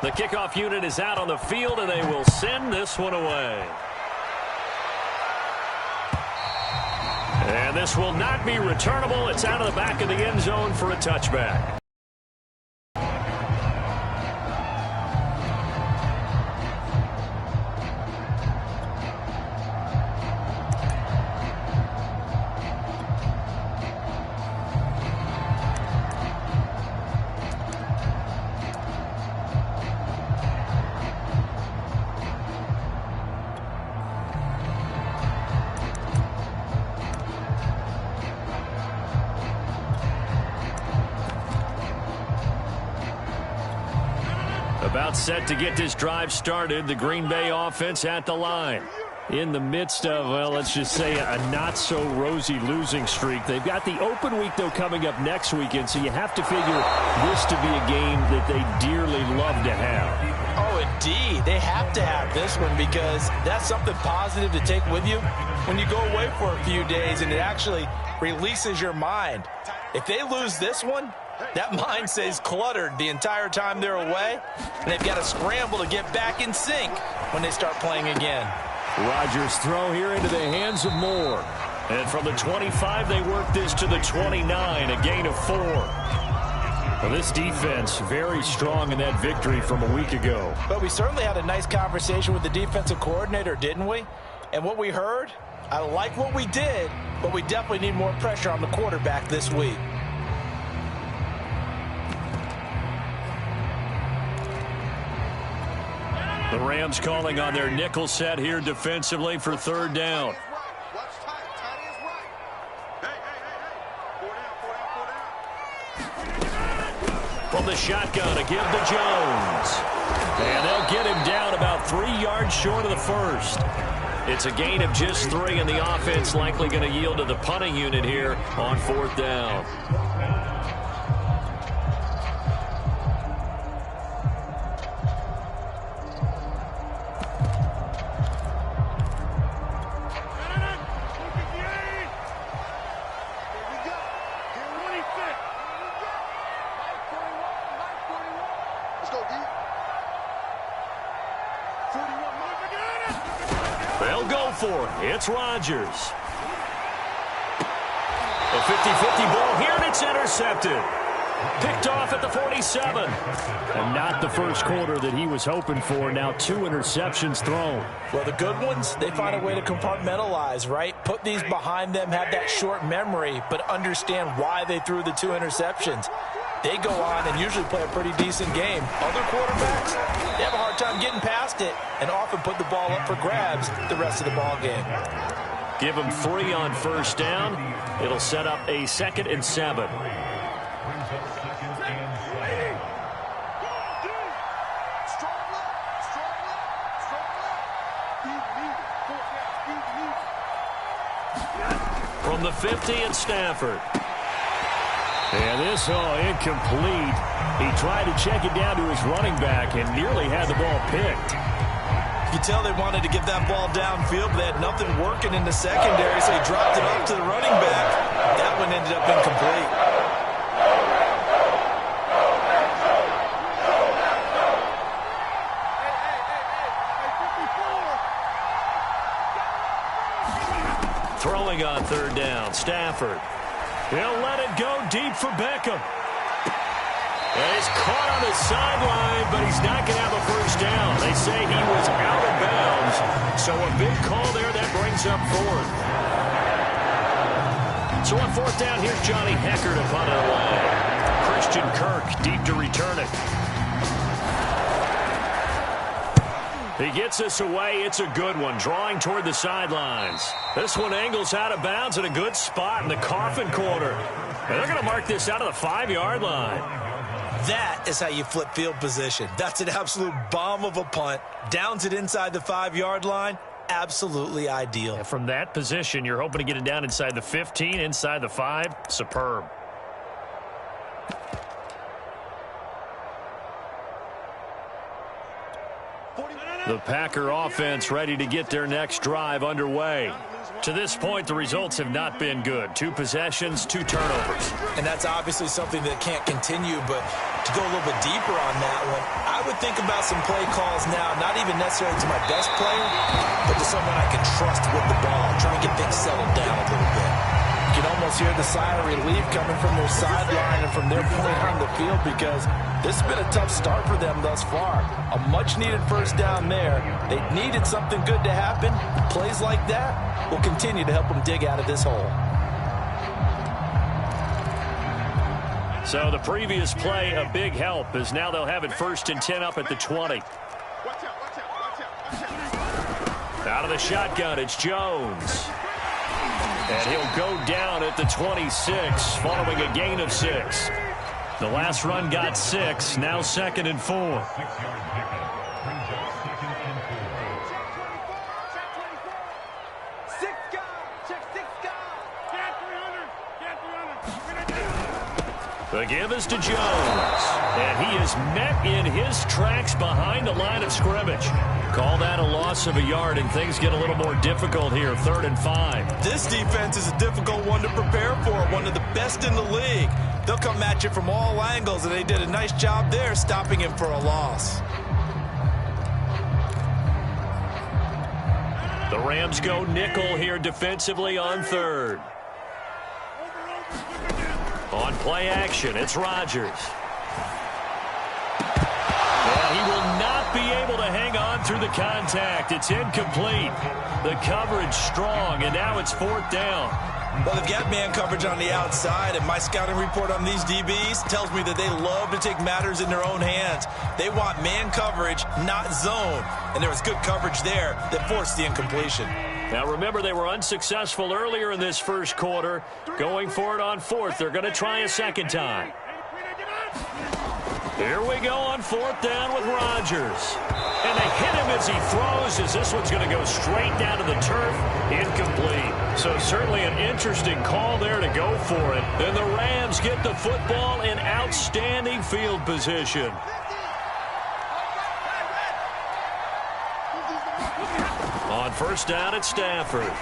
The kickoff unit is out on the field, and they will send this one away. And this will not be returnable. It's out of the back of the end zone for a touchback. About set to get this drive started. The Green Bay offense at the line. In the midst of, well, let's just say a not-so-rosy losing streak. They've got the open week, though, coming up next weekend, so you have to figure this to be a game that they dearly love to have. Oh, indeed. They have to have this one because that's something positive to take with you when you go away for a few days, and it actually releases your mind. If they lose this one, that mind stays cluttered the entire time they're away, and they've got to scramble to get back in sync when they start playing again. Rodgers' throw here into the hands of Moore. And from the 25, they work this to the 29, a gain of 4. Well, this defense very strong in that victory from a week ago. But we certainly had a nice conversation with the defensive coordinator, didn't we? And what we heard, I like what we did, but we definitely need more pressure on the quarterback this week. The Rams calling on their nickel set here defensively for third down. From the shotgun, a give to Jones. And they'll get him down about 3 yards short of the first. It's a gain of just 3, and the offense likely going to yield to the punting unit here on fourth down. They'll go for it. It's Rodgers. A 50-50 ball here, and it's intercepted. Picked off at the 47. And not the first quarter that he was hoping for. Now 2 interceptions thrown. Well, the good ones, they find a way to compartmentalize, right? Put these behind them, have that short memory, but understand why they threw the 2 interceptions. They go on and usually play a pretty decent game. Other quarterbacks, they have a hard time getting past it and often put the ball up for grabs the rest of the ball game. Give them 3 on first down. It'll set up a 2nd and 7. From the 50, it's Stafford. And this, incomplete. He tried to check it down to his running back and nearly had the ball picked. You can tell they wanted to get that ball downfield, but they had nothing working in the secondary, so he dropped it off to the running back. That one ended up incomplete. Throwing on third down, Stafford. He'll let it go deep for Beckham. And he's caught on the sideline, but he's not going to have a first down. They say he was out of bounds, so a big call there that brings up 4th. So on 4th down, here's Johnny Hecker to punt it away. Christian Kirk deep to return it. He gets this away. It's a good one, drawing toward the sidelines. This one angles out of bounds in a good spot in the coffin corner. And they're going to mark this out of the 5-yard line. That is how you flip field position. That's an absolute bomb of a punt. Downs it inside the 5-yard line. Absolutely ideal. And from that position, you're hoping to get it down inside the 15, inside the 5. Superb. The Packer offense ready to get their next drive underway. To this point, the results have not been good. 2 possessions, 2 turnovers. And that's obviously something that can't continue, but to go a little bit deeper on that one, I would think about some play calls now, not even necessarily to my best player, but to someone I can trust with the ball, try and get things settled down a little bit. You can almost hear the sigh of relief coming from their sideline and from their point on the field, because this has been a tough start for them thus far. A much-needed first down there. They needed something good to happen. Plays like that will continue to help them dig out of this hole. So the previous play, a big help, as now they'll have it 1st and 10 up at the 20. Out of the shotgun, it's Jones. And he'll go down at the 26, following a gain of 6. The last run got 6, now 2nd and 4. The give is to Jones, and he is met in his tracks behind the line of scrimmage. Call that a loss of a yard, and things get a little more difficult here, 3rd and 5. This defense is a difficult one to prepare for, one of the best in the league. They'll come at you from all angles, and they did a nice job there stopping him for a loss. The Rams go nickel here defensively on 3rd. On play action, it's Rodgers. And he will not be able to hang on through the contact. It's incomplete. The coverage strong, and now it's 4th down. Well, they've got man coverage on the outside, and my scouting report on these DBs tells me that they love to take matters in their own hands. They want man coverage, not zone. And there was good coverage there that forced the incompletion. Now, remember, they were unsuccessful earlier in this first quarter. Going for it on 4th. They're going to try a second time. Here we go on 4th down with Rodgers. And they hit him as he throws, as this one's going to go straight down to the turf. Incomplete. So certainly an interesting call there to go for it. And the Rams get the football in outstanding field position. On 1st down, it's Stafford.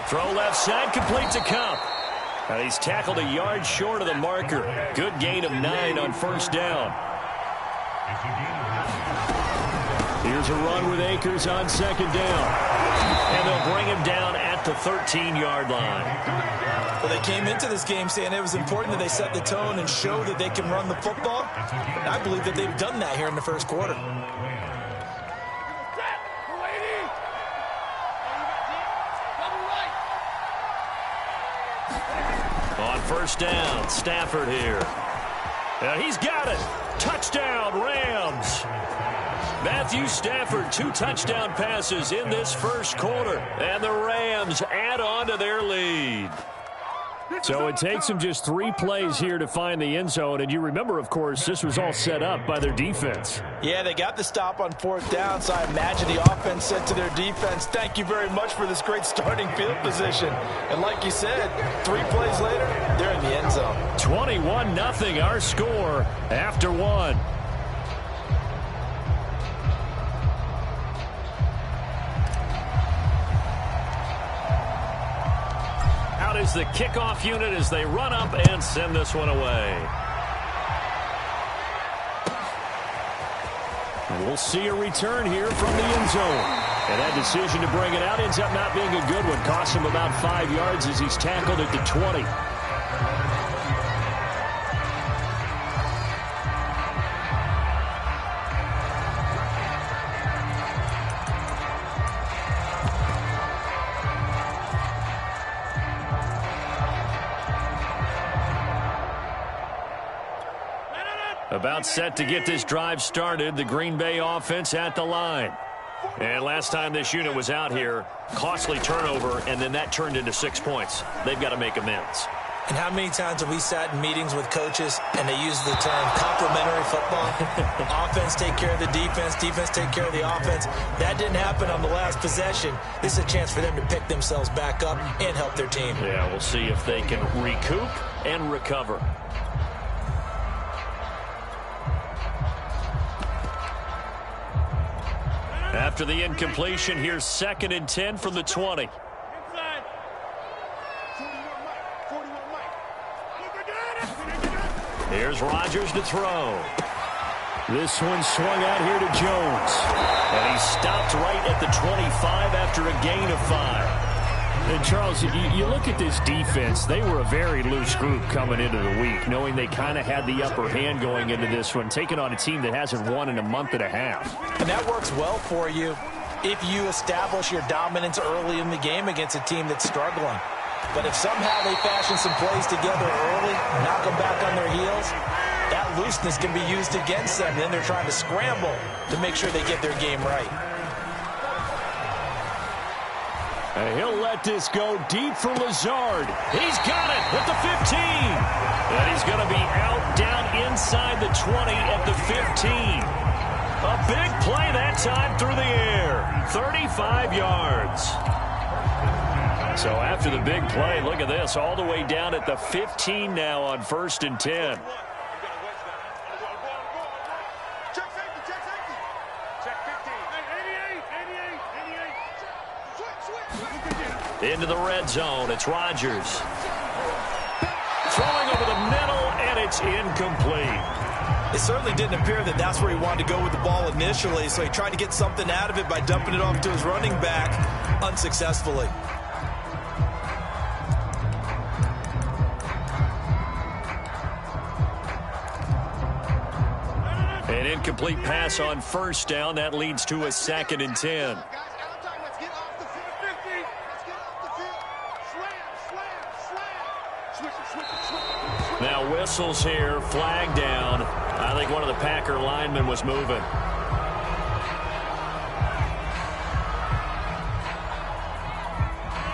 Throw left side, complete to Cup. And he's tackled a yard short of the marker. Good gain of 9 on 1st down. Here's a run with Akers on 2nd down. And they'll bring him down at the 13-yard line. Well, they came into this game saying it was important that they set the tone and show that they can run the football. And I believe that they've done that here in the first quarter. On 1st down, Stafford here. And he's got it. Touchdown, Rams. Matthew Stafford, 2 touchdown passes in this first quarter. And the Rams add on to their lead. So it takes them just 3 plays here to find the end zone. And you remember, of course, this was all set up by their defense. Yeah, they got the stop on 4th down, so I imagine the offense said to their defense, thank you very much for this great starting field position. And like you said, 3 plays later, they're in the end zone. 21-0 our score after 1. Out is the kickoff unit as they run up and send this one away. We'll see a return here from the end zone. And that decision to bring it out ends up not being a good one. Costs him about 5 yards as he's tackled at the 20. About set to get this drive started, the Green Bay offense at the line. And last time this unit was out here, costly turnover, and then that turned into 6 points. They've got to make amends. And how many times have we sat in meetings with coaches and they use the term complementary football? Offense take care of the defense, defense take care of the offense. That didn't happen on the last possession. This is a chance for them to pick themselves back up and help their team. Yeah, we'll see if they can recoup and recover. After the incompletion, here's 2nd and 10 from the 20. Here's Rodgers to throw. This one swung out here to Jones. And he stopped right at the 25 after a gain of 5. And, Charles, you look at this defense, they were a very loose group coming into the week, knowing they kind of had the upper hand going into this one, taking on a team that hasn't won in a month and a half. And that works well for you if you establish your dominance early in the game against a team that's struggling. But if somehow they fashion some plays together early, knock them back on their heels, that looseness can be used against them. Then they're trying to scramble to make sure they get their game right. And he'll let this go deep for Lazard. He's got it at the 15. And he's going to be out down inside the 20 at the 15. A big play that time through the air. 35 yards. So after the big play, look at this. All the way down at the 15 now on 1st and 10. Into the red zone. It's Rodgers. Throwing over the middle, and it's incomplete. It certainly didn't appear that that's where he wanted to go with the ball initially, so he tried to get something out of it by dumping it off to his running back unsuccessfully. An incomplete pass on 1st down. That leads to a 2nd and 10. Now whistles here, flag down. I think one of the Packer linemen was moving.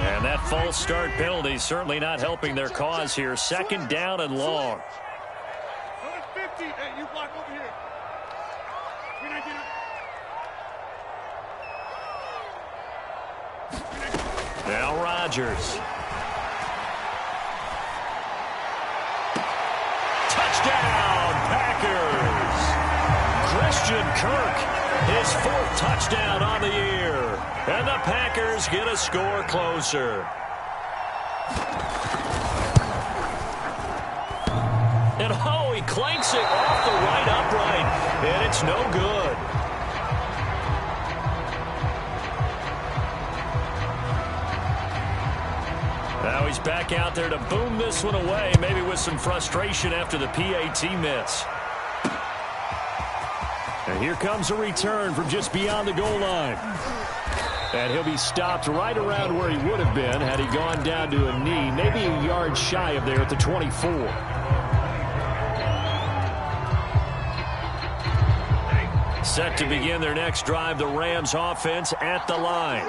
And that false start penalty certainly not helping their cause here. 2nd down and long. Now Rodgers. Touchdown, Packers. Christian Kirk, his 4th touchdown on the year. And the Packers get a score closer. And oh, he clanks it off the right upright. And it's no good. Now he's back out there to boom this one away, maybe with some frustration after the PAT miss. And here comes a return from just beyond the goal line. And he'll be stopped right around where he would have been had he gone down to a knee, maybe a yard shy of there at the 24. Set to begin their next drive, the Rams offense at the line.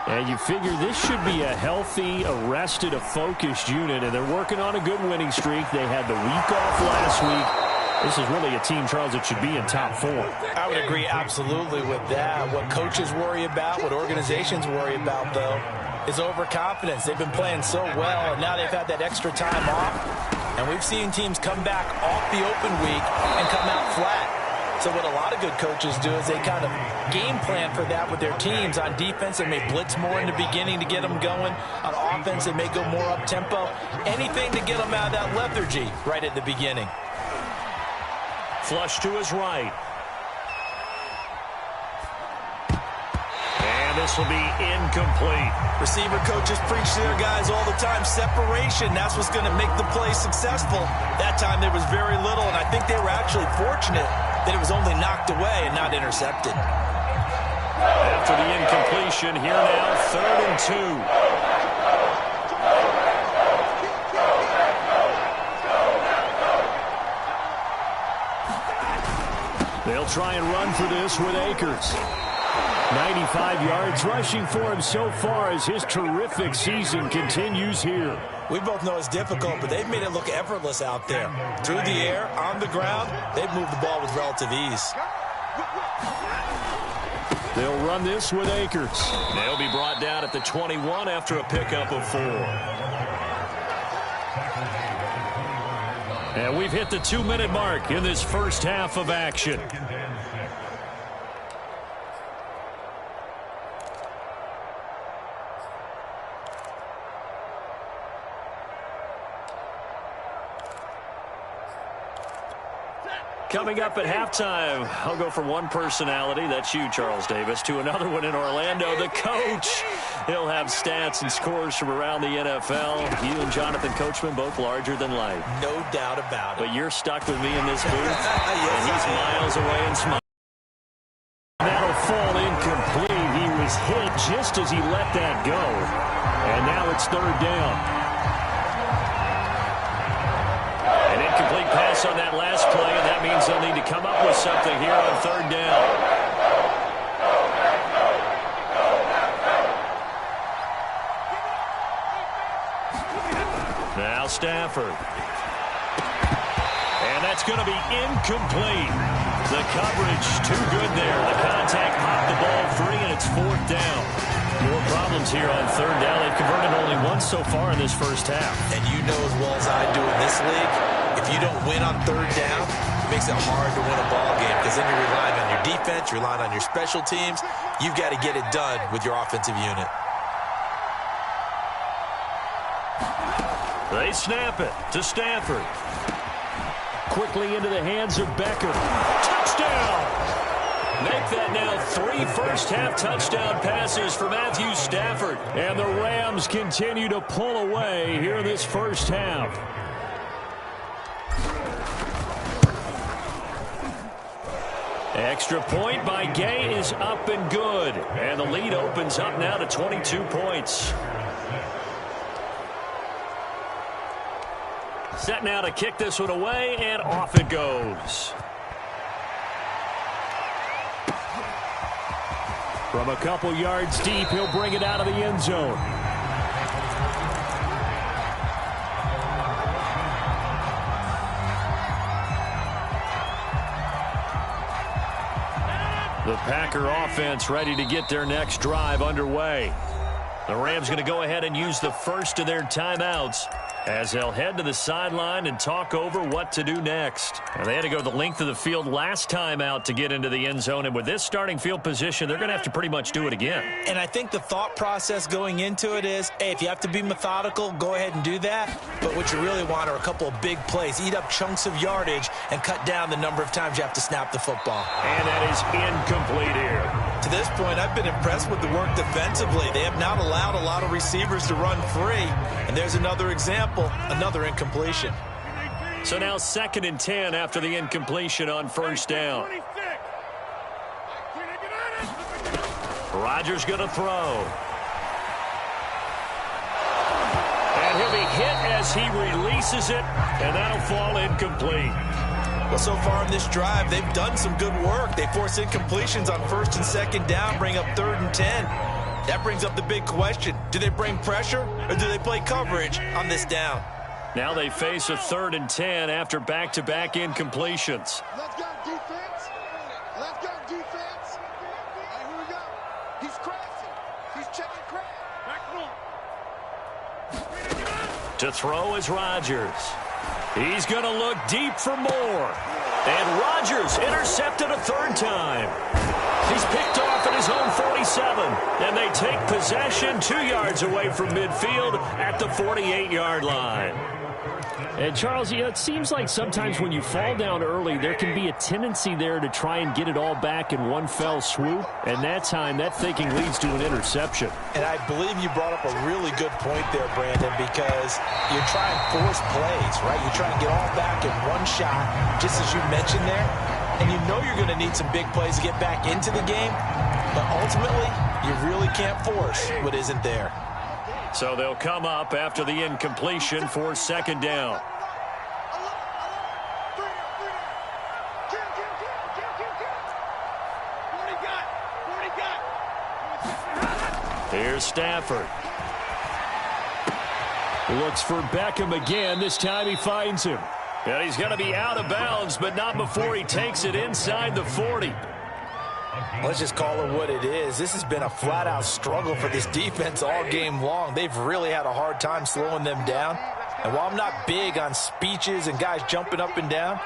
And you figure this should be a healthy, arrested, a focused unit, and they're working on a good winning streak. They had the week off last week. This is really a team, Charles, that should be in top form. I would agree absolutely with that. What coaches worry about, what organizations worry about, though, is overconfidence. They've been playing so well, and now they've had that extra time off. And we've seen teams come back off the open week and come out flat. So what a lot of good coaches do is they kind of game plan for that with their teams. On defense, they may blitz more in the beginning to get them going. On offense, they may go more up-tempo. Anything to get them out of that lethargy right at the beginning. Flush to his right. And this will be incomplete. Receiver coaches preach to their guys all the time. Separation, that's what's going to make the play successful. That time there was very little, and I think they were actually fortunate that it was only knocked away and not intercepted. After the incompletion, here now, 3rd and 2. They'll try and run for this with Akers. 95 yards rushing for him so far as his terrific season continues here. We both know it's difficult, but they've made it look effortless out there. Through the air, on the ground, they've moved the ball with relative ease. They'll run this with Akers. They'll be brought down at the 21 after a pickup of 4. And we've hit the 2-minute mark in this first half of action. Coming up at halftime, I'll go from one personality, that's you, Charles Davis, to another one in Orlando, the coach. He'll have stats and scores from around the NFL. You and Jonathan Coachman, both larger than life. No doubt about it. But you're stuck with me in this booth, yes, and he's miles away and smiling. That'll fall incomplete. He was hit just as he let that go. And now it's third down. An incomplete pass on that last play, and that means they'll need to come up with something here on third down. Now Stafford. And that's going to be incomplete. The coverage too good there. The contact popped the ball free, and it's fourth down. More problems here on third down. They've converted only once so far in this first half. And you know as well as I do in this league, if you don't win on third down, it makes it hard to win a ball game because then you're relying on your defense, you're relying on your special teams. You've got to get it done with your offensive unit. They snap it to Stafford. Quickly into the hands of Beckham. Touchdown! Make that now 3 first-half touchdown passes for Matthew Stafford. And the Rams continue to pull away here in this first half. Extra point by Gay is up and good. And the lead opens up now to 22 points. Set now to kick this one away, and off it goes. From a couple yards deep, he'll bring it out of the end zone. The Packer offense ready to get their next drive underway. The Rams going to go ahead and use the first of their timeouts as they'll head to the sideline and talk over what to do next. And they had to go the length of the field last time out to get into the end zone, and with this starting field position, they're going to have to pretty much do it again. And I think the thought process going into it is, hey, if you have to be methodical, go ahead and do that. But what you really want are a couple of big plays, eat up chunks of yardage, and cut down the number of times you have to snap the football. And that is incomplete here. To this point, I've been impressed with the work defensively. They have not allowed a lot of receivers to run free. And there's another example, another incompletion. So now 2nd and 10 after the incompletion on first down. Rodgers going to throw. And he'll be hit as he releases it, and that'll fall incomplete. Well, so far in this drive, they've done some good work. They force incompletions on 1st and 2nd down, bring up 3rd and 10. That brings up the big question. Do they bring pressure or do they play coverage on this down? Now they face a 3rd and 10 after back-to-back incompletions. Let's go defense. Let's go defense. Hey, here we go. He's crashing. He's checking crash. Back to throw is Rodgers. He's going to look deep for more. And Rodgers intercepted a 3rd time. He's picked off at his own 47. And they take possession 2 yards away from midfield at the 48-yard line. And, Charles, it seems like sometimes when you fall down early, there can be a tendency there to try and get it all back in one fell swoop. And that time, that thinking leads to an interception. And I believe you brought up a really good point there, Brandon, because you're trying to force plays, right? You're trying to get all back in one shot, just as you mentioned there. And you know you're going to need some big plays to get back into the game. But ultimately, you really can't force what isn't there. So they'll come up after the incompletion for 2nd down. Here's Stafford. Looks for Beckham again. This time he finds him. And he's going to be out of bounds, but not before he takes it inside the 40. Let's just call it what it is. This has been a flat-out struggle for this defense all game long. They've really had a hard time slowing them down. And while I'm not big on speeches and guys jumping up and down,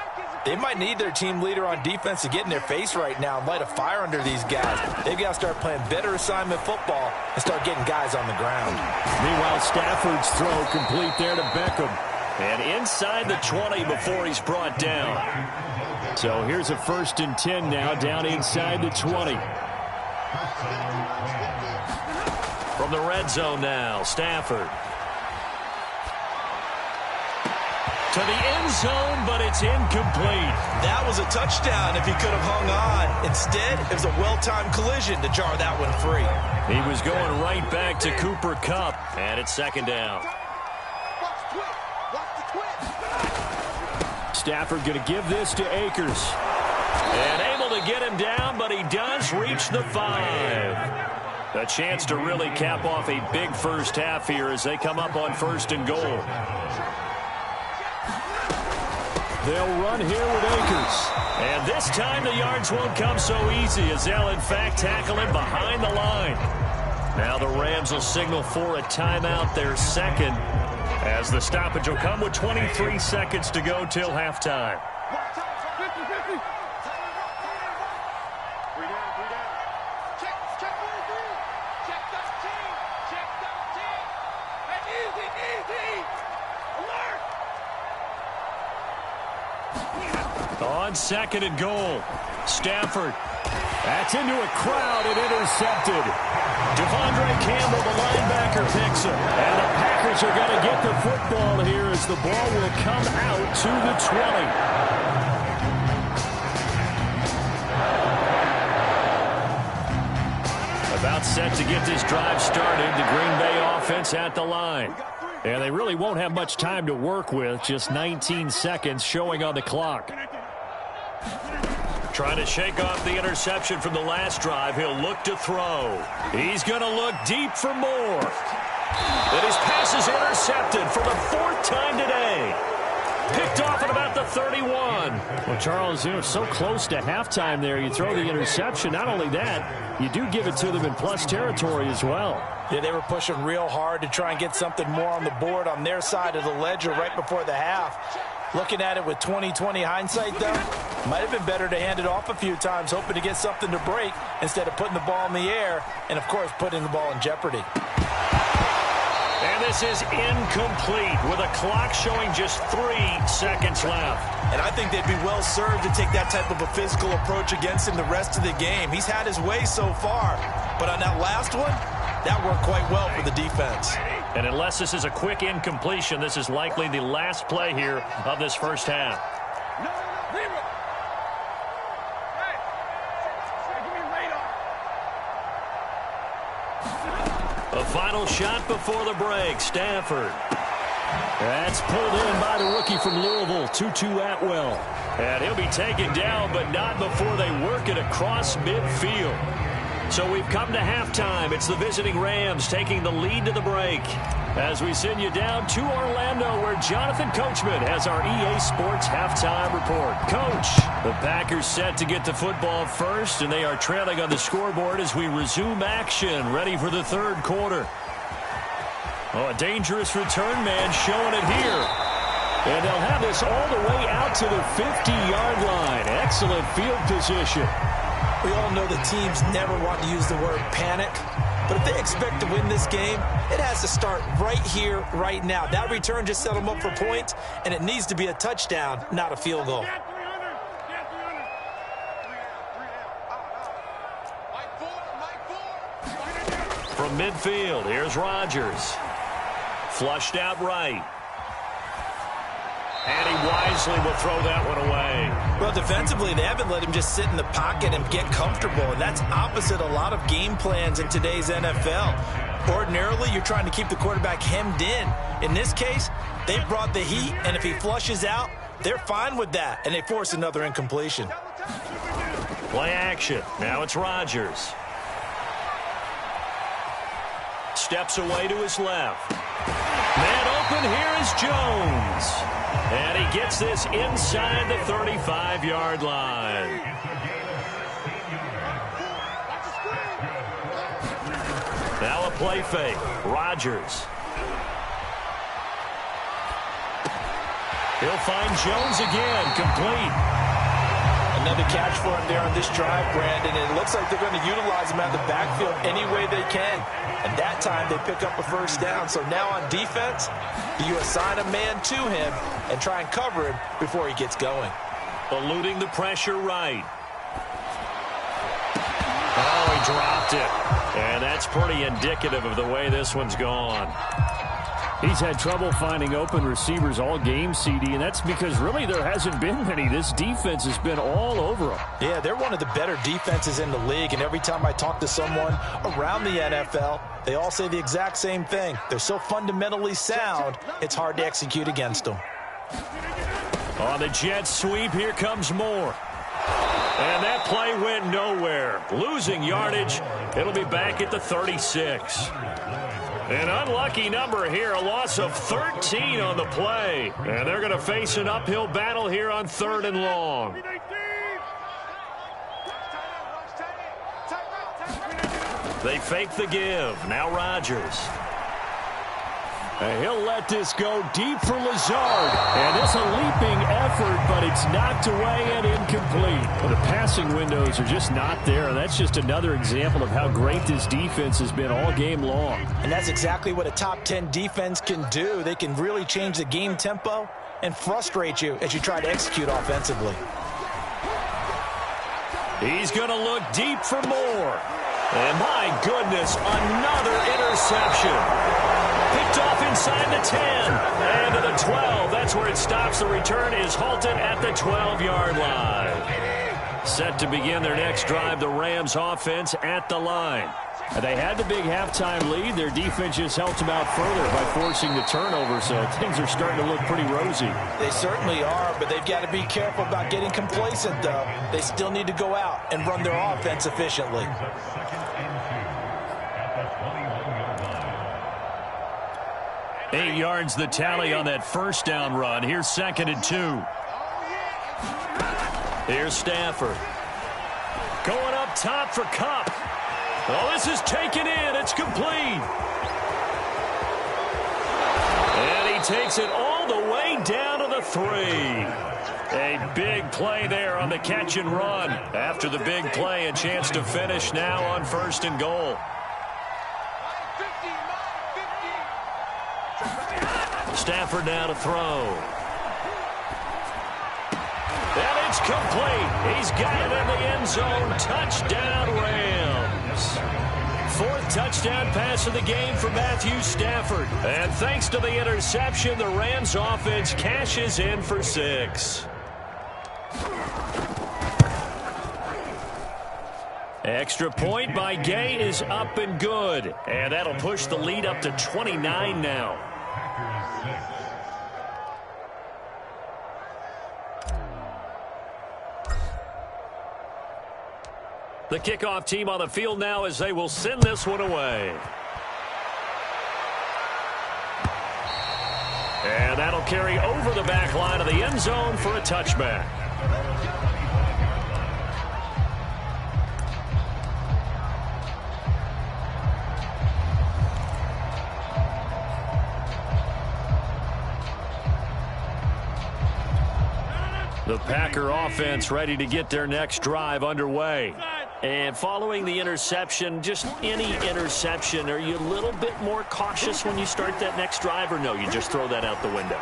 they might need their team leader on defense to get in their face right now and light a fire under these guys. They've got to start playing better assignment football and start getting guys on the ground. Meanwhile, Stafford's throw complete there to Beckham. And inside the 20 before he's brought down. So here's a 1st and 10 now, down inside the 20. From the red zone now, Stafford. To the end zone, but it's incomplete. That was a touchdown if he could have hung on. Instead, it was a well-timed collision to jar that one free. He was going right back to Cooper Kupp, and it's 2nd down. Stafford going to give this to Akers. And able to get him down, but he does reach the 5. A chance to really cap off a big first half here as they come up on 1st and goal. They'll run here with Akers. And this time the yards won't come so easy as they'll in fact tackle him behind the line. Now the Rams will signal for a timeout, their 2nd, as the stoppage will come with 23 seconds to go till halftime. On 2nd and goal, Stafford. That's into a crowd and intercepted. Devondre Campbell, the linebacker, picks him. And the Packers are going to get the football here as the ball will come out to the 20. About set to get this drive started. The Green Bay offense at the line. And they really won't have much time to work with. Just 19 seconds showing on the clock. Trying to shake off the interception from the last drive. He'll look to throw. He's going to look deep for more. But his pass is intercepted for the 4th time today. Picked off at about the 31. Well, Charles, so close to halftime there. You throw the interception. Not only that, you do give it to them in plus territory as well. Yeah, they were pushing real hard to try and get something more on the board on their side of the ledger right before the half. Looking at it with 20/20 hindsight, though, might have been better to hand it off a few times, hoping to get something to break instead of putting the ball in the air and, of course, putting the ball in jeopardy. And this is incomplete with a clock showing just 3 seconds left. And I think they'd be well served to take that type of a physical approach against him the rest of the game. He's had his way so far, but on that last one, that worked quite well for the defense. And unless this is a quick incompletion, this is likely the last play here of this first half. A final shot before the break. Stafford. That's pulled in by the rookie from Louisville, Tutu Atwell. And he'll be taken down, but not before they work it across midfield. So we've come to halftime. It's the visiting Rams taking the lead to the break. As we send you down to Orlando, where Jonathan Coachman has our EA Sports halftime report. Coach, the Packers set to get the football first, and they are trailing on the scoreboard as we resume action, ready for the 3rd quarter. Oh, a dangerous return man showing it here. And they'll have this all the way out to the 50-yard line. Excellent field position. We all know the teams never want to use the word panic, but if they expect to win this game, it has to start right here, right now. That return just set them up for points, and it needs to be a touchdown, not a field goal. From midfield, here's Rodgers. Flushed out right. And he wisely will throw that one away. Well, defensively, they haven't let him just sit in the pocket and get comfortable, and that's opposite a lot of game plans in today's NFL. Ordinarily, you're trying to keep the quarterback hemmed in. In this case, they brought the heat, and if he flushes out, they're fine with that, and they force another incompletion. Play action. Now it's Rodgers. Steps away to his left. Man open, here is Jones. And he gets this inside the 35-yard line. Now a play fake. Rodgers. He'll find Jones again, complete. Another catch for him there on this drive, Brandon. And it looks like they're going to utilize him out of the backfield any way they can. And that time they pick up a first down. So now on defense, you assign a man to him and try and cover him before he gets going. Eluding the pressure right. Oh, he dropped it. And that's pretty indicative of the way this one's gone. He's had trouble finding open receivers all game, CD, and that's because really there hasn't been many. This defense has been all over them. Yeah, they're one of the better defenses in the league, and every time I talk to someone around the NFL, they all say the exact same thing. They're so fundamentally sound, it's hard to execute against them. On the jet sweep, here comes Moore. And that play went nowhere. Losing yardage. It'll be back at the 36. An unlucky number here, a loss of 13 on the play. And they're going to face an uphill battle here on 3rd and long. They fake the give. Now Rodgers. And he'll let this go deep for Lazard. And it's a leaping effort, but it's knocked away and incomplete. Well, the passing windows are just not there. And that's just another example of how great this defense has been all game long. And that's exactly what a top 10 defense can do. They can really change the game tempo and frustrate you as you try to execute offensively. He's going to look deep for Moore. And my goodness, another interception. Picked off inside the 10 and to the 12. That's where it stops. The return is halted at the 12-yard line. Set to begin their next drive, the Rams offense at the line. They had the big halftime lead. Their defense just helped them out further by forcing the turnover, so things are starting to look pretty rosy. They certainly are, but they've got to be careful about getting complacent, though. They still need to go out and run their offense efficiently. 8 yards the tally on that first down run. Here's 2nd and 2. Here's Stafford. Going up top for Kupp. Oh, this is taken in. It's complete. And he takes it all the way down to the 3. A big play there on the catch and run. After the big play, a chance to finish now on 1st and goal. Stafford now to throw. And it's complete. He's got it in the end zone. Touchdown, Rams. 4th touchdown pass of the game for Matthew Stafford. And thanks to the interception, the Rams offense cashes in for 6. Extra point by Gay is up and good. And that'll push the lead up to 29 now. The kickoff team on the field now as they will send this one away. And that'll carry over the back line of the end zone for a touchback. The Packer offense ready to get their next drive underway. And following the interception, just any interception, are you a little bit more cautious when you start that next drive, or no, you just throw that out the window?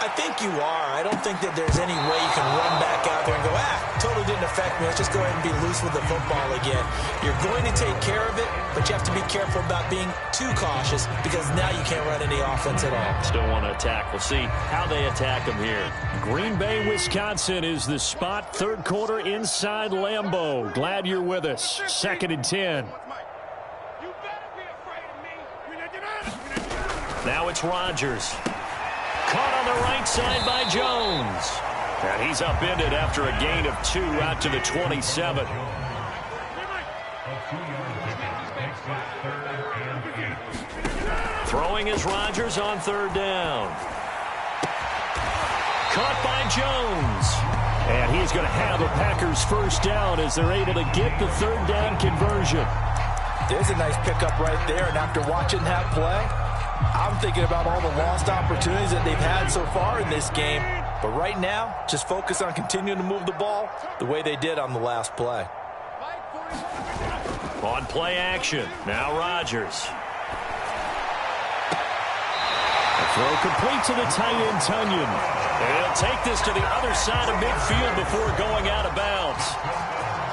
I think you are. I don't think that there's any way you can run back out there and go, totally didn't affect me. Let's just go ahead and be loose with the football again. You're going to take care of it, but you have to be careful about being too cautious because now you can't run any offense at all. Still want to attack. We'll see how they attack them here. Green Bay, Wisconsin is the spot. 3rd quarter inside Lambeau. Glad you're with us. 2nd and 10. Now it's Rodgers. Caught on the right side by Jones. And he's upended after a gain of 2 out to the 27. Throwing is Rodgers on 3rd down. Caught by Jones. And he's going to have a Packers first down as they're able to get the 3rd down conversion. There's a nice pickup right there, and after watching that play, I'm thinking about all the lost opportunities that they've had so far in this game. But right now, just focus on continuing to move the ball the way they did on the last play. On play action, now Rodgers. Throw complete to the tight end, Tunyon. And he'll take this to the other side of midfield before going out of bounds.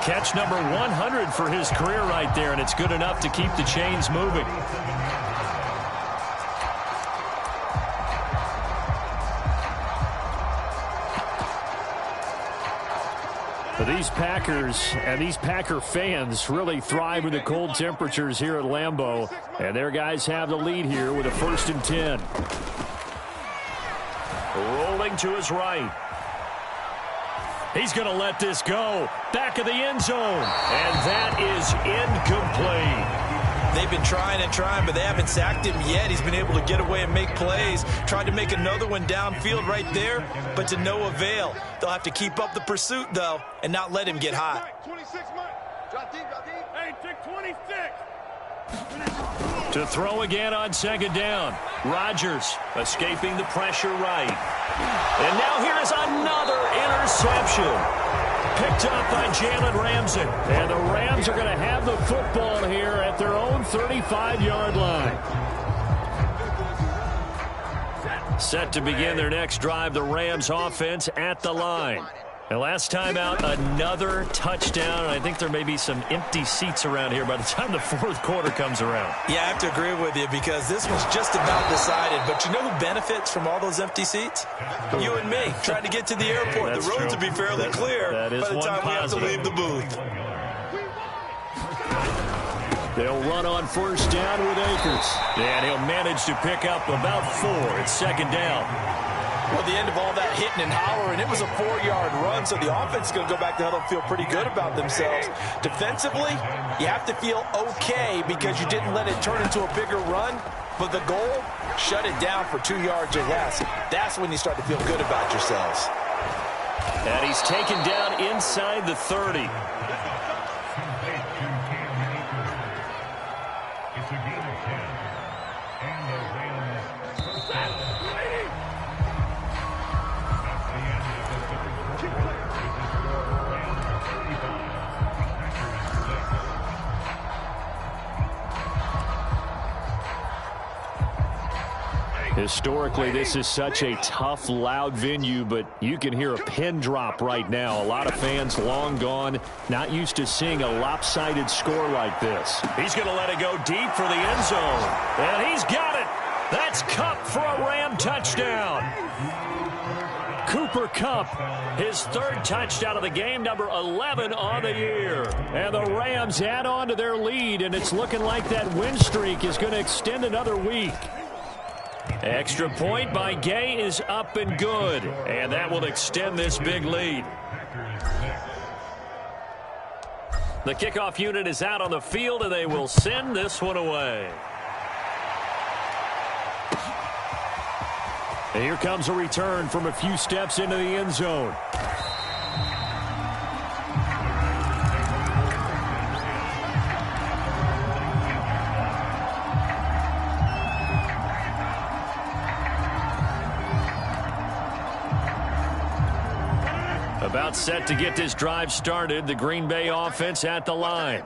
Catch number 100 for his career right there, and it's good enough to keep the chains moving. But these Packers and these Packer fans really thrive in the cold temperatures here at Lambeau. And their guys have the lead here with a 1st and 10. Rolling to his right. He's going to let this go. Back of the end zone. And that is incomplete. They've been trying and trying, but they haven't sacked him yet. He's been able to get away and make plays. Tried to make another one downfield right there, but to no avail. They'll have to keep up the pursuit, though, and not let him get hot. 26 months. Drop deep, drop deep. Hey, take 26. To throw again on 2nd down. Rodgers escaping the pressure right. And now here is another interception. Picked up by Jalen Ramsey. And the Rams are going to have the football here at their own 35-yard line. Set to begin their next drive, the Rams offense at the line. And last time out, another touchdown. I think there may be some empty seats around here by the time the 4th quarter comes around. Yeah, I have to agree with you because this was just about decided. But you know who benefits from all those empty seats? You and me, trying to get to the airport. The roads will be fairly clear by the time we have to leave the booth. They'll run on 1st down with Akers. And he'll manage to pick up about 4. It's 2nd down. Well, the end of all that hitting and hollering, it was a 4-yard run, so the offense is going to go back to huddle and feel pretty good about themselves. Defensively, you have to feel okay because you didn't let it turn into a bigger run, but the goal, shut it down for 2 yards or less. That's when you start to feel good about yourselves. And he's taken down inside the 30. Historically, this is such a tough, loud venue, but you can hear a pin drop right now. A lot of fans long gone, not used to seeing a lopsided score like this. He's going to let it go deep for the end zone. And he's got it. That's Kupp for a Ram touchdown. Cooper Kupp, his 3rd touchdown of the game, number 11 on the year. And the Rams add on to their lead, and it's looking like that win streak is going to extend another week. Extra point by Gay is up and good, and that will extend this big lead. The kickoff unit is out on the field, and they will send this one away. And here comes a return from a few steps into the end zone. About set to get this drive started, the Green Bay offense at the line.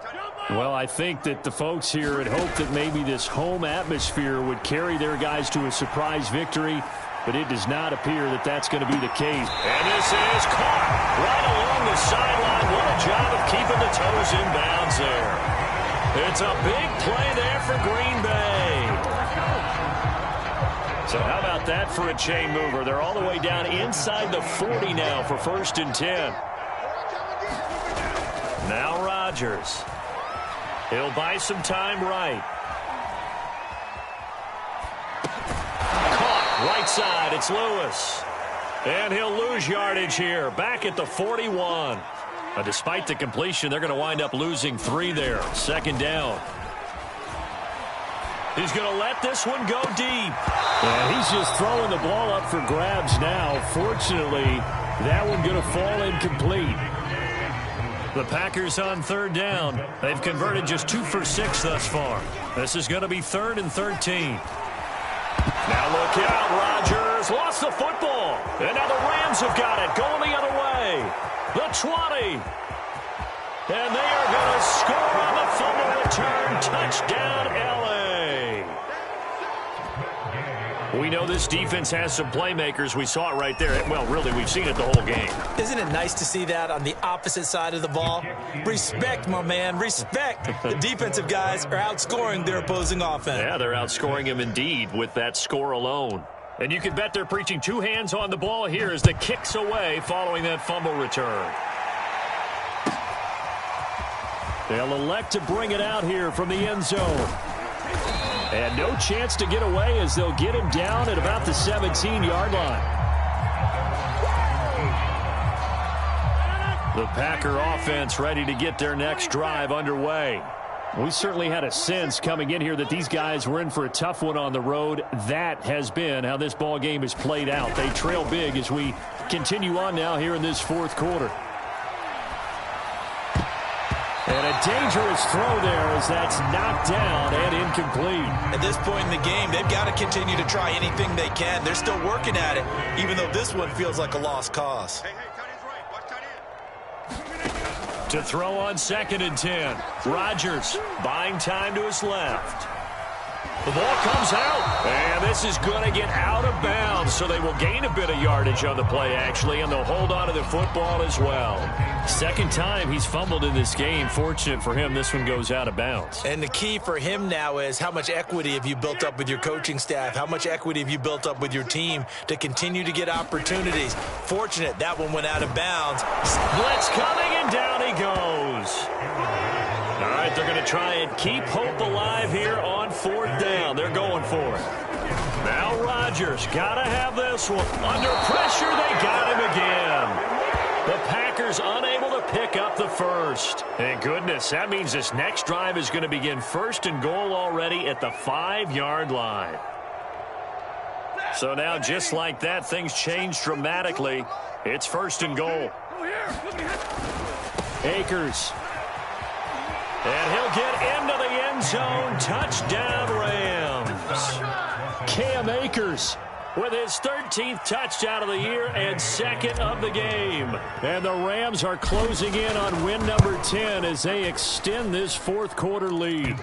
Well, I think that the folks here had hoped that maybe this home atmosphere would carry their guys to a surprise victory, but it does not appear that that's going to be the case. And this is caught right along the sideline. What a job of keeping the toes in bounds there. It's a big play there for Green Bay. So how about that for a chain mover? They're all the way down inside the 40 now for 1st and 10. Now Rodgers. He'll buy some time right. Caught right side. It's Lewis. And he'll lose yardage here. Back at the 41. Despite the completion, they're going to wind up losing 3 there. 2nd down. He's going to let this one go deep. And he's just throwing the ball up for grabs now. Fortunately, that one going to fall incomplete. The Packers on 3rd down. They've converted just 2 for 6 thus far. This is going to be 3rd and 13. Now look out, Rodgers lost the football. And now the Rams have got it, going the other way. The 20. And they are going to score on the fumble return. Touchdown, L.A. We know this defense has some playmakers. We saw it right there. Well, really, we've seen it the whole game. Isn't it nice to see that on the opposite side of the ball? Respect, my man, respect. The defensive guys are outscoring their opposing offense. Yeah, they're outscoring him indeed with that score alone. And you can bet they're preaching two hands on the ball here as the kick's away following that fumble return. They'll elect to bring it out here from the end zone. And no chance to get away as they'll get him down at about the 17-yard line. The Packer offense ready to get their next drive underway. We certainly had a sense coming in here that these guys were in for a tough one on the road. That has been how this ball game has played out. They trail big as we continue on now here in this fourth quarter. And a dangerous throw there as that's knocked down and incomplete. At this point in the game, they've got to continue to try anything they can. They're still working at it, even though this one feels like a lost cause. Hey, tight end's right. Watch tight end. To throw on 2nd and 10. Rodgers buying time to his left. The ball comes out, and this is going to get out of bounds, so they will gain a bit of yardage on the play, actually, and they'll hold on to the football as well. Second time he's fumbled in this game. Fortunate for him, this one goes out of bounds. And the key for him now is how much equity have you built up with your coaching staff? How much equity have you built up with your team to continue to get opportunities? Fortunate that one went out of bounds. Blitz coming, and down he goes. All right, they're going to try and keep hope alive here on 4th down. They're going for it. Now Rodgers got to have this one. Under pressure, they got him again. The Packers unable to pick up the first. Thank goodness, that means this next drive is going to begin 1st and goal already at the 5-yard line. So now, just like that, things change dramatically. It's 1st and goal. Akers. And he'll get into the end zone. Touchdown, Rams. Cam Akers with his 13th touchdown of the year and 2nd of the game. And the Rams are closing in on win number 10 as they extend this fourth quarter lead.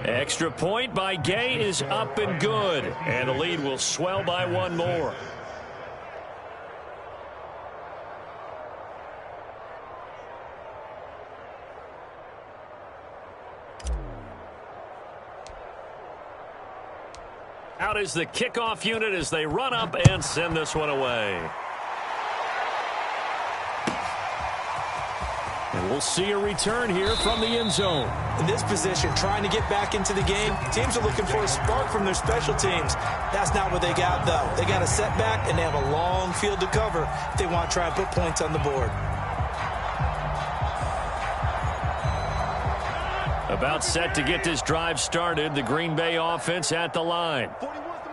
Extra point by Gay is up and good. And the lead will swell by one more. Out is the kickoff unit as they run up and send this one away. And we'll see a return here from the end zone. In this position, trying to get back into the game, teams are looking for a spark from their special teams. That's not what they got, though. They got a setback, and they have a long field to cover if they want to try and put points on the board. About set to get this drive started, the Green Bay offense at the line.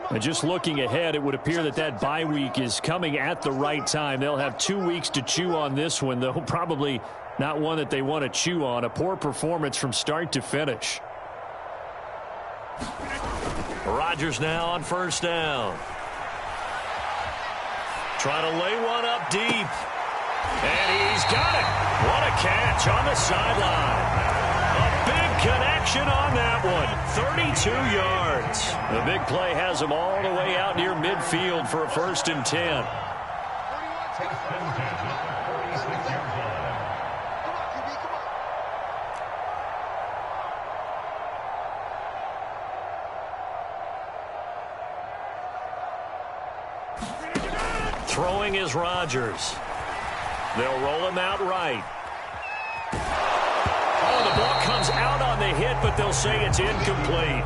And just looking ahead, it would appear that that bye week is coming at the right time. They'll have 2 weeks to chew on this one, though probably not one that they want to chew on. A poor performance from start to finish. Rodgers now on 1st down. Trying to lay one up deep. And he's got it. What a catch on the sideline. A big connection on that one. 32 yards. The big play has them all the way out near midfield for a 1st and 10. Throwing is Rodgers. They'll roll him out right. Oh, the ball comes out on the hit, but they'll say it's incomplete.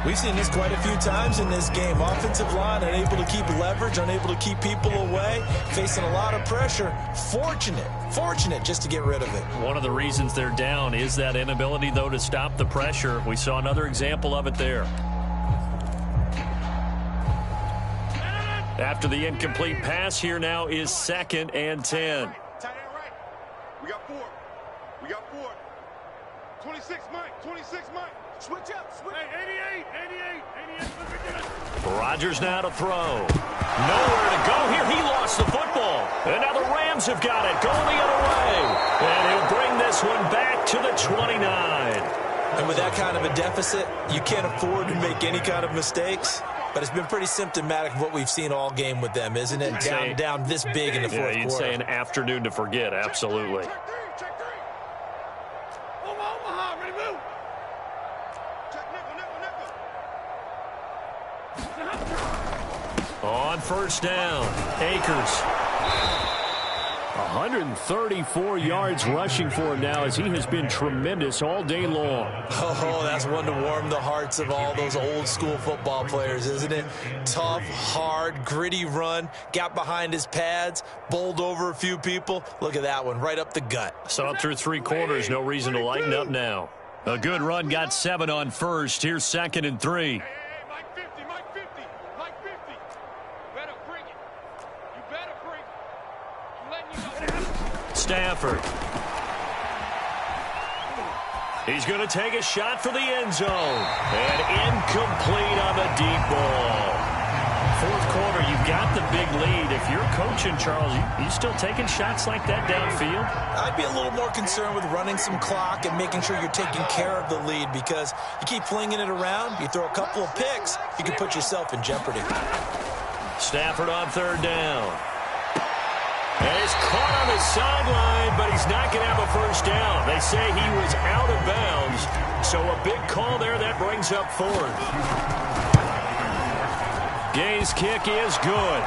We've seen this quite a few times in this game. Offensive line unable to keep leverage, unable to keep people away, facing a lot of pressure. Fortunate just to get rid of it. One of the reasons they're down is that inability, though, to stop the pressure. We saw another example of it there. After the incomplete pass, here now is 2nd and 10. Tight end right. We got 4. 26, Mike. 26, Mike. Switch up. Hey, 88. Rodgers now to throw. Nowhere to go here. He lost the football. And now the Rams have got it. Going the other way. And he'll bring this one back to the 29. And with that kind of a deficit, you can't afford to make any kind of mistakes. but it's been pretty symptomatic of what we've seen all game with them, isn't it? Down this big in the fourth quarter. You'd say an afternoon to forget, absolutely. On first down, Akers. 134 yards rushing for him now as he has been tremendous all day long. Oh, that's one to warm the hearts of all those old school football players, isn't it? Tough, hard, gritty run, got behind his pads, bowled over a few people. Look at that one, right up the gut. Saw it through 3 quarters, no reason to lighten up now. A good run, got 7 on first. Here's 2nd and 3. Stafford. He's going to take a shot for the end zone. And incomplete on the deep ball. Fourth quarter, you've got the big lead. If you're coaching, Charles, you still taking shots like that downfield? I'd be a little more concerned with running some clock and making sure you're taking care of the lead, because you keep flinging it around, you throw a couple of picks, you can put yourself in jeopardy. Stafford on 3rd down. And he's caught on the sideline, but he's not going to have a first down. They say he was out of bounds, so a big call there that brings up 4th. Gay's kick is good.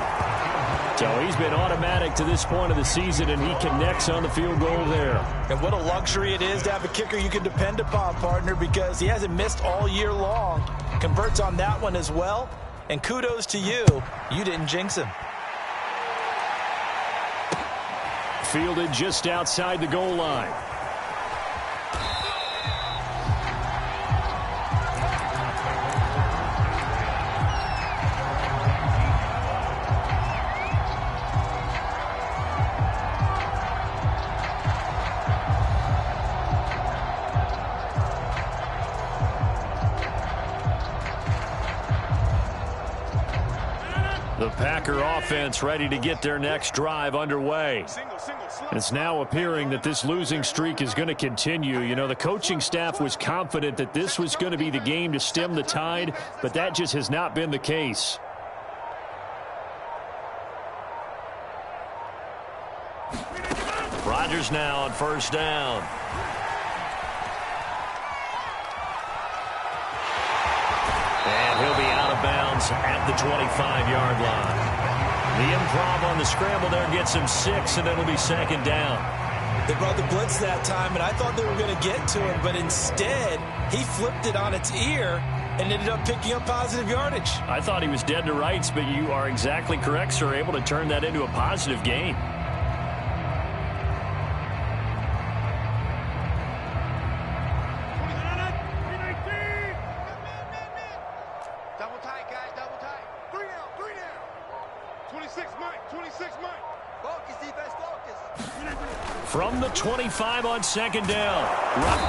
So he's been automatic to this point of the season, and he connects on the field goal there. And what a luxury it is to have a kicker you can depend upon, partner, because he hasn't missed all year long. Converts on that one as well. And kudos to you. You didn't jinx him. Fielded just outside the goal line. The Packer offense ready to get their next drive underway. It's now appearing that this losing streak is going to continue. You know, the coaching staff was confident that this was going to be the game to stem the tide, but that just has not been the case. Rodgers now on first down. And he'll be out of bounds at the 25-yard line. The improv on the scramble there gets him 6, and it'll be 2nd down. They brought the blitz that time, and I thought they were going to get to him, but instead he flipped it on its ear and ended up picking up positive yardage. I thought he was dead to rights, but you are exactly correct, sir, able to turn that into a positive gain. From the 25 on 2nd down.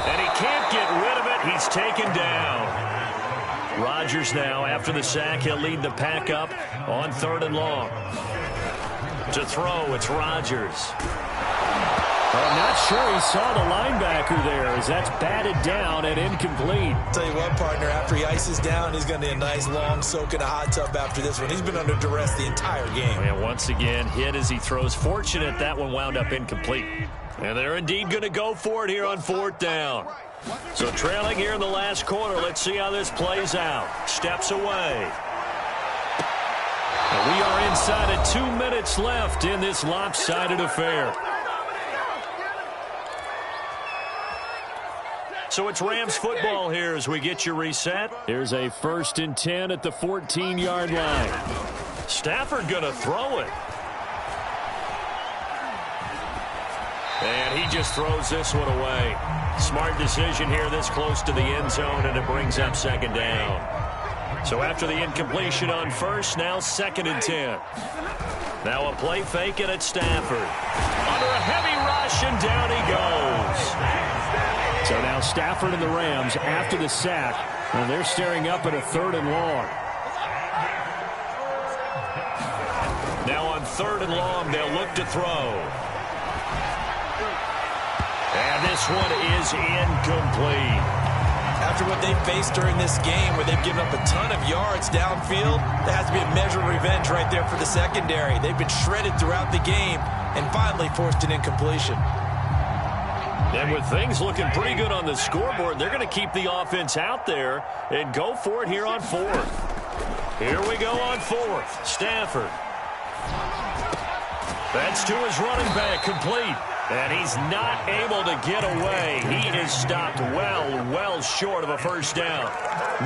And he can't get rid of it. He's taken down. Rodgers now, after the sack, he'll lead the pack up on 3rd and long. To throw, it's Rodgers. I'm not sure he saw the linebacker there, as that's batted down and incomplete. Tell you what, partner, after he ices down, he's going to need a nice long soak in a hot tub after this one. He's been under duress the entire game. And once again, hit as he throws. Fortunate that one wound up incomplete. And they're indeed going to go for it here on 4th down. So trailing here in the last quarter, let's see how this plays out. Steps away. And we are inside of 2 minutes left in this lopsided affair. So it's Rams football here as we get you reset. Here's a 1st and 10 at the 14-yard line. Stafford going to throw it. And he just throws this one away. Smart decision here this close to the end zone, and it brings up 2nd down. So after the incompletion on first, now 2nd and 10. Now a play fake, and it's Stafford. Under a heavy rush, and down he goes. So now Stafford and the Rams, after the sack, and they're staring up at a 3rd and long. Now on 3rd and long, they'll look to throw. And this one is incomplete. after what they faced during this game where they've given up a ton of yards downfield, there has to be a measure of revenge right there for the secondary. They've been shredded throughout the game and finally forced an incompletion. And with things looking pretty good on the scoreboard, they're going to keep the offense out there and go for it here on fourth. Here we go on fourth. Stafford. That's to his running back, complete. And he's not able to get away. He is stopped well short of a first down.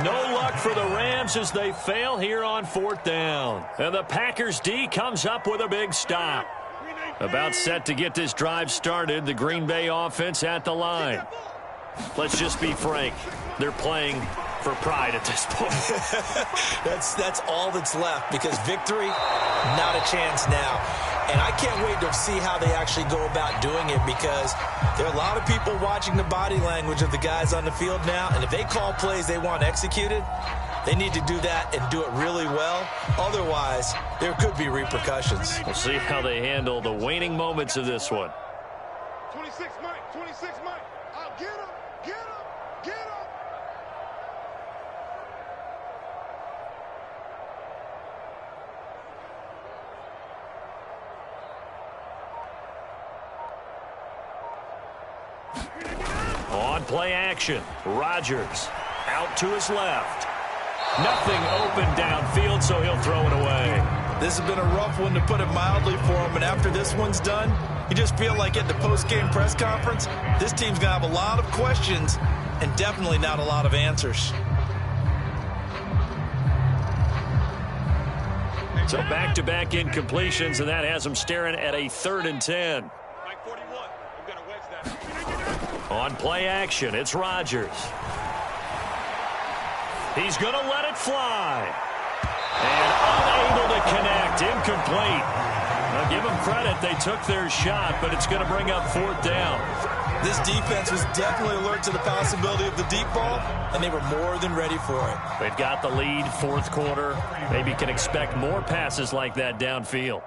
No luck for the Rams as they fail here on fourth down. And the Packers D comes up with a big stop. About set to get this drive started, the Green Bay offense at the line. Let's just be frank. They're playing for pride at this point. That's all that's left, because victory, not a chance now. And I can't wait to see how they actually go about doing it, because there are a lot of people watching the body language of the guys on the field now, and if they call plays they want executed, they need to do that and do it really well. Otherwise, there could be repercussions. We'll see how they handle the waning moments of this one. 26 Mike, 26 Mike. I'll get him, get him, get him. On play action, Rodgers out to his left. Nothing open downfield, so he'll throw it away. This has been a rough one, to put it mildly, for him. And after this one's done, you just feel like at the post-game press conference, this team's going to have a lot of questions and definitely not a lot of answers. So back-to-back incompletions, and that has him staring at a 3rd and 10. Mike 41, you got to wedge that. On play action, it's Rodgers. He's going to let it fly. And unable to connect, incomplete. Now give them credit, they took their shot, but it's going to bring up 4th down. This defense was definitely alert to the possibility of the deep ball, and they were more than ready for it. They've got the lead, 4th quarter. Maybe can expect more passes like that downfield.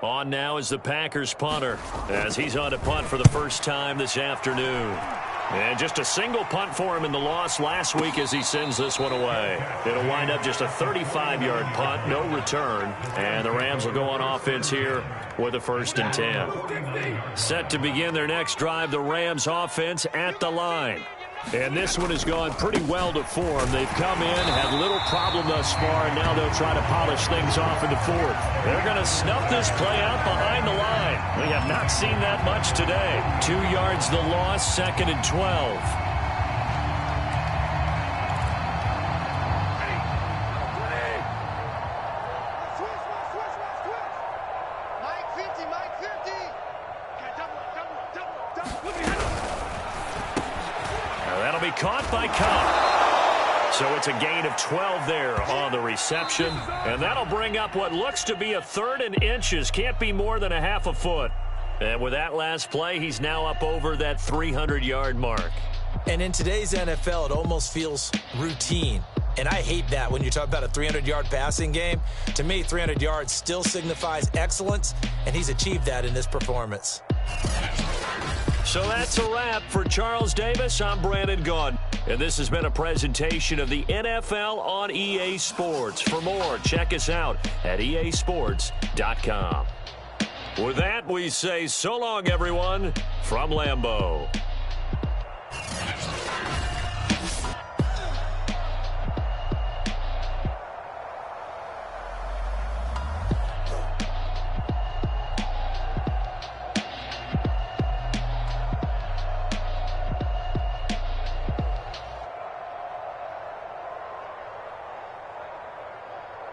On now is the Packers punter, as he's on to punt for the first time this afternoon. And just a single punt for him in the loss last week as he sends this one away. It'll wind up just a 35-yard punt, no return. And the Rams will go on offense here with a 1st and 10. Set to begin their next drive, the Rams offense at the line. And this one has gone pretty well to form. They've come in, had little problem thus far, and now they'll try to polish things off in the 4th. They're going to snuff this play out behind the line. We have not seen that much today. 2 yards the loss, 2nd and 12. Mike 50, Mike 50. That'll be caught by Cobb. So it's a gain of 12 there on the reception. And that'll bring up what looks to be a 3rd and inches. Can't be more than a half a foot. And with that last play, he's now up over that 300-yard mark. And in today's NFL, it almost feels routine. And I hate that when you talk about a 300-yard passing game. To me, 300 yards still signifies excellence, and he's achieved that in this performance. So that's a wrap for Charles Davis. I'm Brandon Gaudin. And this has been a presentation of the NFL on EA Sports. For more, check us out at easports.com. With that, we say so long, everyone, from Lambeau.